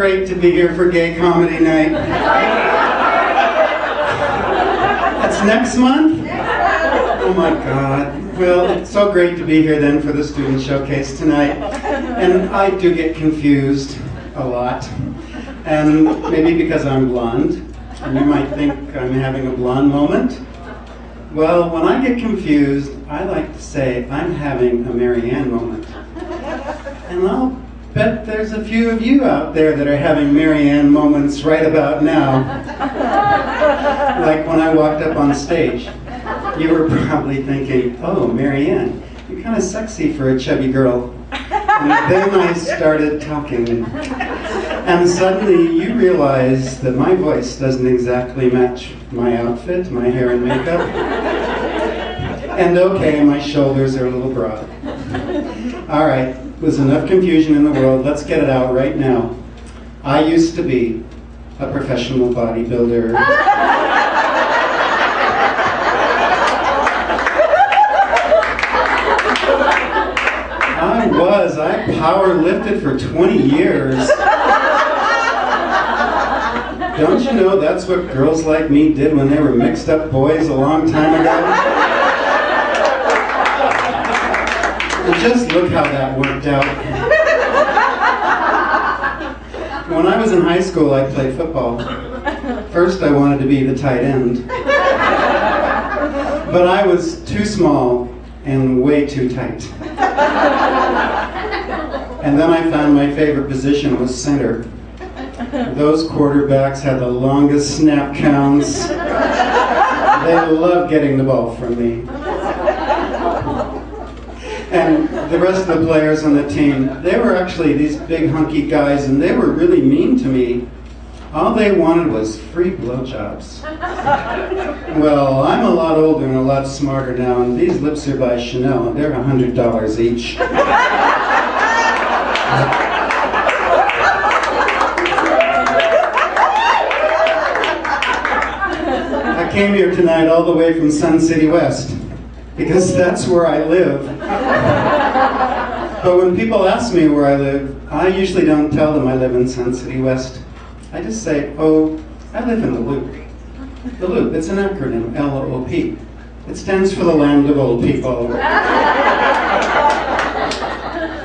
great to be here for Gay Comedy Night. That's next month? Oh my God. Well, it's so great to be here then for the Student Showcase tonight. And I do get confused a lot. And maybe because I'm blonde. And you might think I'm having a blonde moment. Well, when I get confused, I like to say I'm having a Maryanne moment. And I'll bet there's a few of you out there that are having Maryanne moments right about now. Like when I walked up on stage. You were probably thinking, oh, Maryanne, you're kind of sexy for a chubby girl. And then I started talking. And suddenly you realize that my voice doesn't exactly match my outfit, my hair and makeup. And okay, my shoulders are a little broad. All right, there's enough confusion in the world. Let's get it out right now. I used to be a professional bodybuilder. I power lifted for 20 years. Don't you know that's what girls like me did when they were mixed up boys a long time ago? And just look how that worked out. When I was in high school, I played football. First, I wanted to be the tight end. But I was too small and way too tight. And then I found my favorite position was center. Those quarterbacks had the longest snap counts. They loved getting the ball from me. And the rest of the players on the team, they were actually these big hunky guys, and they were really mean to me. All they wanted was free blowjobs. Well, I'm a lot older and a lot smarter now, and these lips are by Chanel, and they're $100 each. I came here tonight all the way from Sun City West, because that's where I live. But when people ask me where I live, I usually don't tell them I live in Sun City West. I just say, oh, I live in the Loop. The Loop, it's an acronym, L-O-O-P. It stands for the Land of Old People.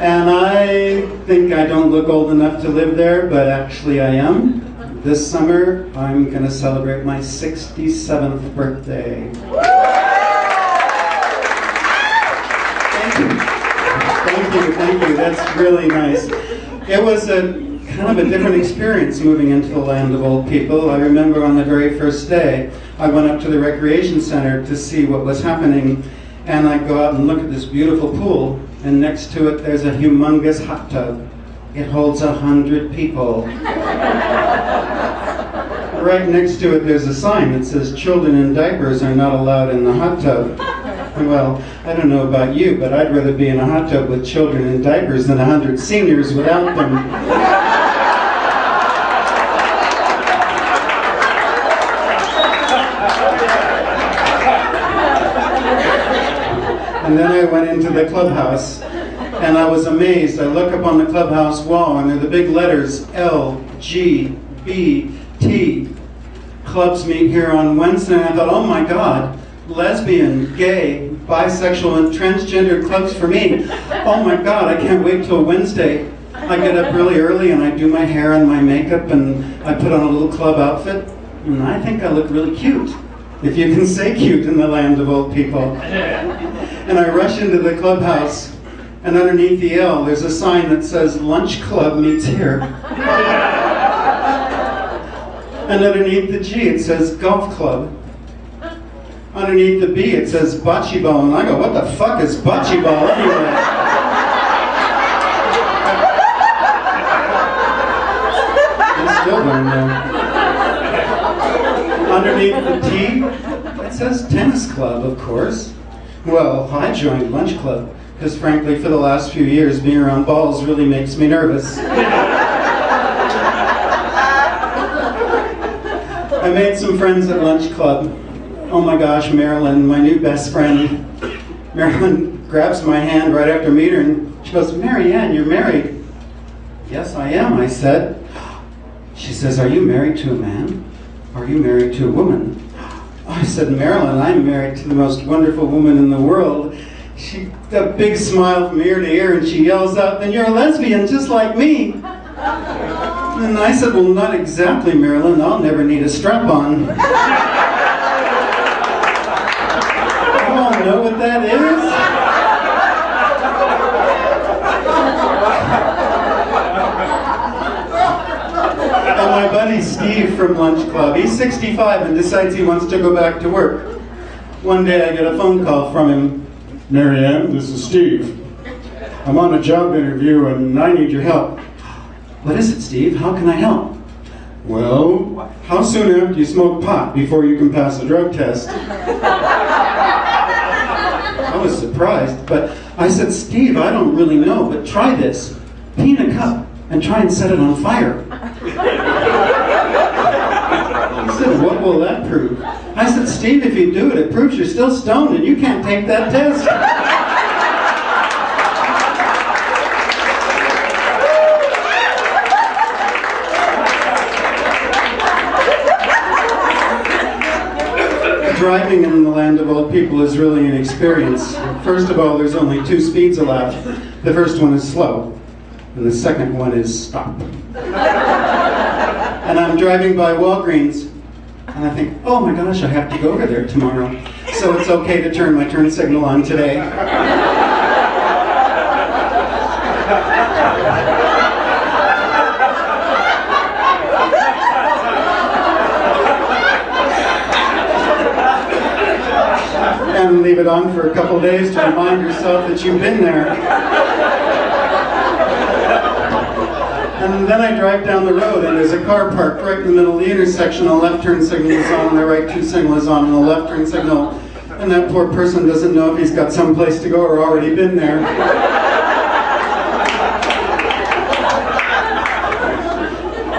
And I think I don't look old enough to live there, but actually I am. This summer, I'm going to celebrate my 67th birthday. Thank you, that's really nice. It was kind of a different experience moving into the Land of Old People. I remember on the very first day, I went up to the recreation center to see what was happening, and I go out and look at this beautiful pool, and next to it there's a humongous hot tub. It holds 100 people. Right next to it there's a sign that says children in diapers are not allowed in the hot tub. Well, I don't know about you, but I'd rather be in a hot tub with children in diapers than 100 seniors without them. And then I went into the clubhouse, and I was amazed. I look up on the clubhouse wall, and there are the big letters LGBT. Clubs meet here on Wednesday, and I thought, oh my God, lesbian, gay, bisexual, and transgender clubs for me. Oh my God, I can't wait till Wednesday. I get up really early, and I do my hair and my makeup, and I put on a little club outfit, and I think I look really cute. If you can say cute in the Land of Old People. And I rush into the clubhouse, and underneath the L, there's a sign that says, Lunch Club meets here. And underneath the G, it says, Golf Club. Underneath the B, it says, Bocce Ball. And I go, what the fuck is Bocce Ball anyway? I still don't know. Underneath the T, it says Tennis Club, of course. Well, I joined Lunch Club, because frankly, for the last few years, being around balls really makes me nervous. I made some friends at Lunch Club. Oh my gosh, Marilyn, my new best friend. Marilyn grabs my hand right after meeting her, and she goes, Maryanne, you're married. Yes, I am, I said. She says, "Are you married to a man? Are you married to a woman?" I said, "Marilyn, I'm married to the most wonderful woman in the world." She got a big smile from ear to ear, and she yells out, "Then you're a lesbian just like me." And I said, "Well, not exactly, Marilyn. I'll never need a strap-on." You all know what that is? And my buddy Steve from Lunch Club, he's 65 and decides he wants to go back to work. One day I get a phone call from him. "Maryanne, this is Steve. I'm on a job interview and I need your help." "What is it, Steve? How can I help?" "Well, how soon after you smoke pot before you can pass a drug test?" I was surprised, but I said, "Steve, I don't really know, but try this. Pee in a cup and try and set it on fire." He said, "What will that prove?" I said, "Steve, if you do it, it proves you're still stoned and you can't take that test." Driving in the land of old people is really an experience. First of all, there's only 2 speeds allowed. The first one is slow, and the second one is stop. And I'm driving by Walgreens, and I think, "Oh my gosh, I have to go over there tomorrow. So it's okay to turn my turn signal on today." And leave it on for a couple days to remind yourself that you've been there. And then I drive down the road and there's a car parked right in the middle of the intersection. The left turn signal is on and the right turn signal is on and the left turn signal. And that poor person doesn't know if he's got someplace to go or already been there.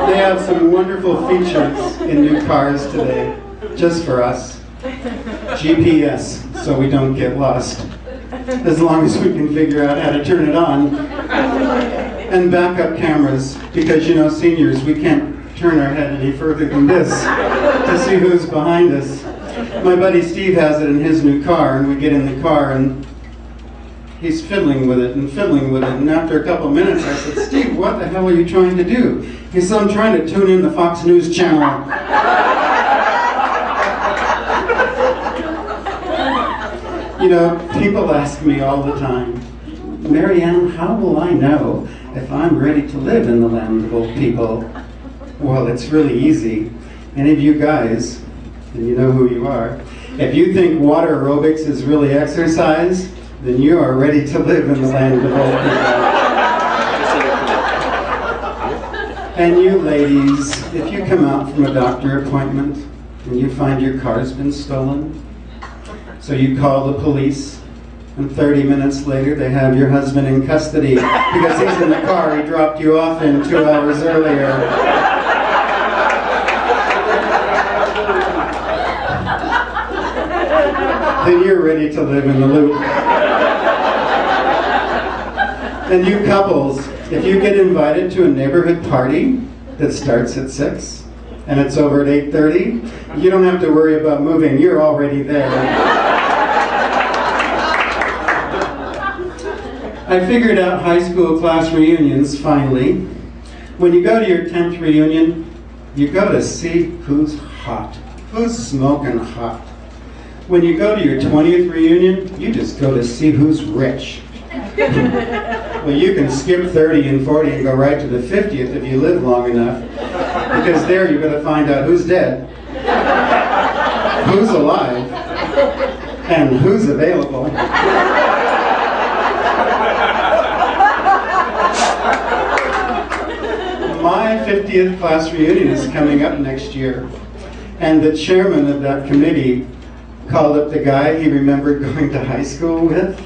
They have some wonderful features in new cars today, just for us. GPS, so we don't get lost, as long as we can figure out how to turn it on. And backup cameras, because you know, seniors, we can't turn our head any further than this to see who's behind us. My buddy Steve has it in his new car, and we get in the car and he's fiddling with it and fiddling with it, and after a couple minutes I said, "Steve, what the hell are you trying to do?" He said, "I'm trying to tune in the Fox News channel." You know, people ask me all the time, "Maryanne, how will I know if I'm ready to live in the land of old people?" Well, it's really easy. Any of you guys, and you know who you are, if you think water aerobics is really exercise, then you are ready to live in the land of old people. And you ladies, if you come out from a doctor appointment and you find your car's been stolen, so you call the police, and 30 minutes later they have your husband in custody because he's in the car he dropped you off in 2 hours earlier. Then you're ready to live in the loop. And you couples, if you get invited to a neighborhood party that starts at 6 and it's over at 8:30, you don't have to worry about moving, you're already there. I figured out high school class reunions, finally. When you go to your 10th reunion, you go to see who's hot, who's smoking hot. When you go to your 20th reunion, you just go to see who's rich. Well, you can skip 30 and 40 and go right to the 50th if you live long enough, because there you're going to find out who's dead, who's alive, and who's available. My 50th class reunion is coming up next year, and the chairman of that committee called up the guy he remembered going to high school with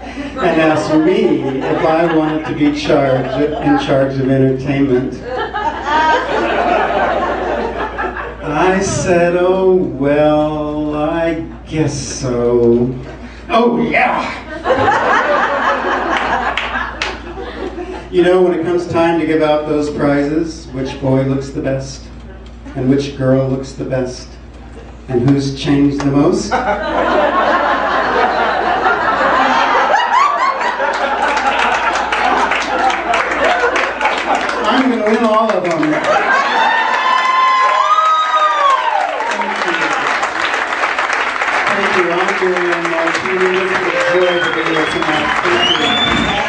and asked me if I wanted to be in charge of entertainment. I said, "Oh, well, I guess so." "Oh, yeah." You know, when it comes time to give out those prizes, which boy looks the best, and which girl looks the best, and who's changed the most? I'm going to win all of them. Thank you. I'm Maryanne Marttini. It's a joy to be here tonight. Thank you.